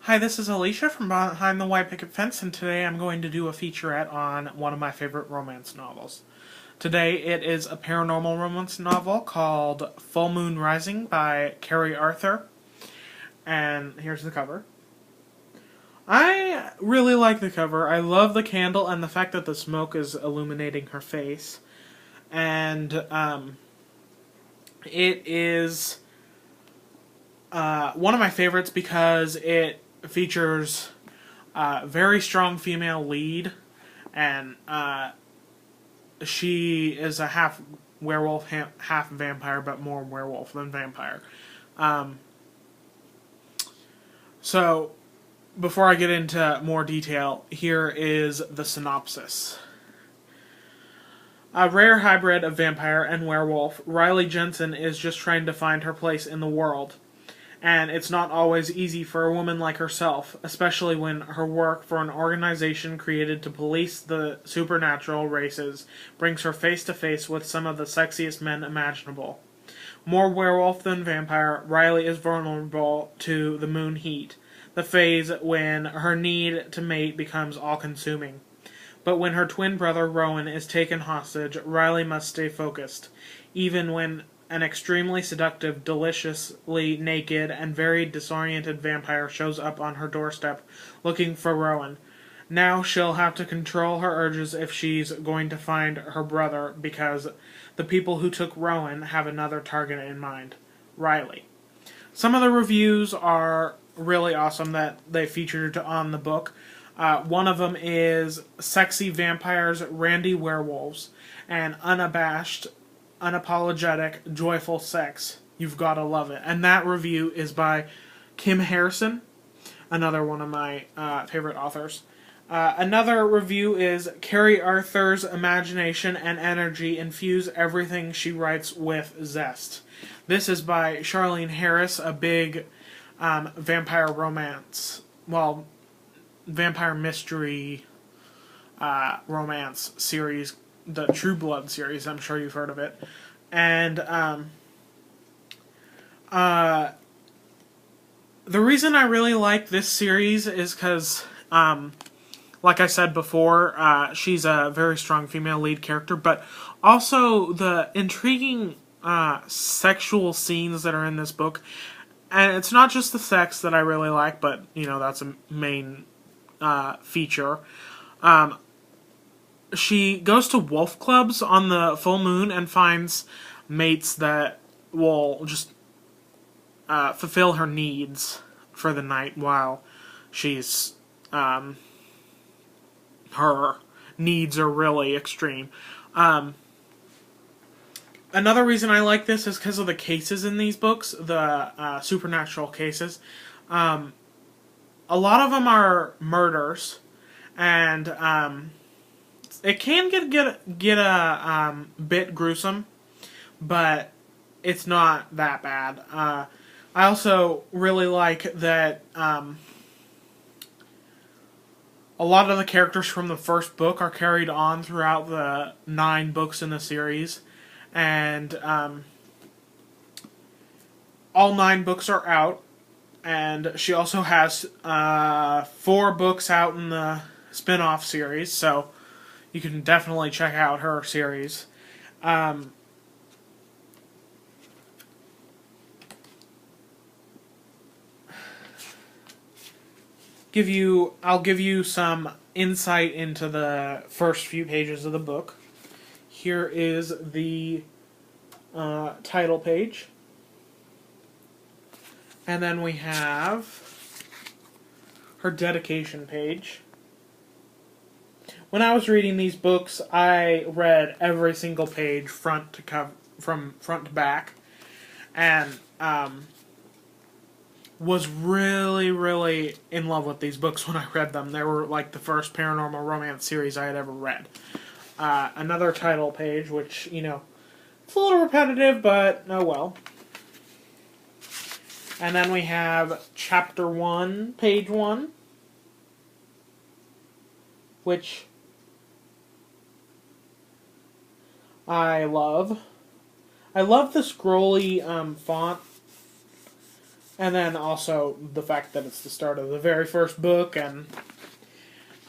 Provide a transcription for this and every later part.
Hi, this is Alicia from Behind the White Picket Fence, and today I'm going to do a featurette on one of my favorite romance novels. Today it is a paranormal romance novel called Full Moon Rising by Keri Arthur, and here's the cover. I really like the cover. I love the candle and the fact that the smoke is illuminating her face, and it is one of my favorites because it features a very strong female lead, and she is a half werewolf, half vampire, but more werewolf than vampire. So, before I get into more detail, here is the synopsis. A rare hybrid of vampire and werewolf, Riley Jensen is just trying to find her place in the world. And it's not always easy for a woman like herself, especially when her work for an organization created to police the supernatural races brings her face to face with some of the sexiest men imaginable. More werewolf than vampire, Riley is vulnerable to the moon heat, the phase when her need to mate becomes all-consuming. But when her twin brother Rowan is taken hostage, Riley must stay focused, even when an extremely seductive, deliciously naked, and very disoriented vampire shows up on her doorstep looking for Rowan. Now she'll have to control her urges if she's going to find her brother, because the people who took Rowan have another target in mind: Riley. Some of the reviews are really awesome that they featured on the book. One of them is Sexy Vampires, Randy Werewolves, and Unabashed, Unapologetic, Joyful Sex. You've gotta love it. And that review is by Kim Harrison, another one of my favorite authors. Another review is Keri Arthur's imagination and energy infuse everything she writes with zest. This is by Charlene Harris, a big vampire romance, vampire mystery romance series, the True Blood series. I'm sure you've heard of it. And the reason I really like this series is because, like I said before, she's a very strong female lead character, but also the intriguing sexual scenes that are in this book. And it's not just the sex that I really like, but, you know, that's a main feature. She goes to wolf clubs on the full moon and finds mates that will just fulfill her needs for the night while she's her needs are really extreme. Another reason I like this is because of the cases in these books, the supernatural cases. A lot of them are murders, and it can get a bit gruesome, but it's not that bad. I also really like that a lot of the characters from the first book are carried on throughout the 9 books in the series, and all 9 books are out, and she also has 4 books out in the spin-off series, so you can definitely check out her series. I'll give you some insight into the first few pages of the book. Here is the title page. And then we have her dedication page. When I was reading these books, I read every single page front to cover, from front to back, and was really, really in love with these books when I read them. They were like the first paranormal romance series I had ever read. Another title page, which, you know, it's a little repetitive, but oh well. And then we have Chapter 1, Page 1, which I love. I love the scrolly font And then also the fact that it's the start of the very first book, and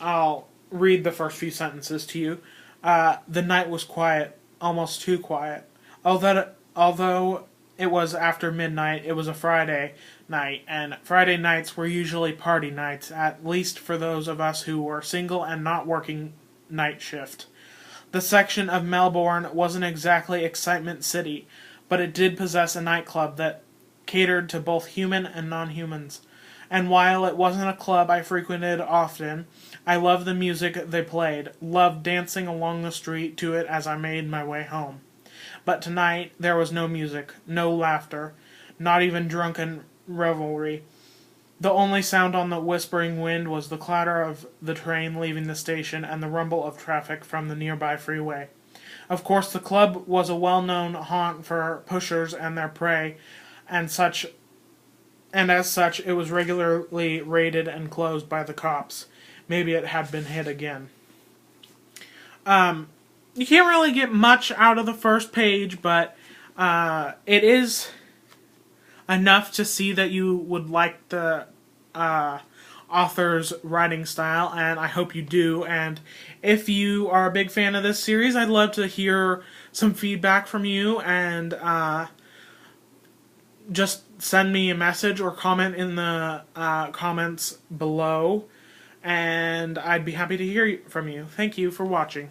I'll read the first few sentences to you. The night was quiet, almost too quiet. Although it was after midnight, it was a Friday night, and Friday nights were usually party nights, at least for those of us who were single and not working night shift. The section of Melbourne wasn't exactly Excitement City, but it did possess a nightclub that catered to both human and non-humans. And while it wasn't a club I frequented often, I loved the music they played, loved dancing along the street to it as I made my way home. But tonight there was no music, no laughter, not even drunken revelry. The only sound on the whispering wind was the clatter of the train leaving the station and the rumble of traffic from the nearby freeway. Of course, the club was a well-known haunt for pushers and their prey, and as such, it was regularly raided and closed by the cops. Maybe it had been hit again. You can't really get much out of the first page, but it is enough to see that you would like the author's writing style, and I hope you do. And if you are a big fan of this series, I'd love to hear some feedback from you, and just send me a message or comment in the comments below, and I'd be happy to hear from you. Thank you for watching.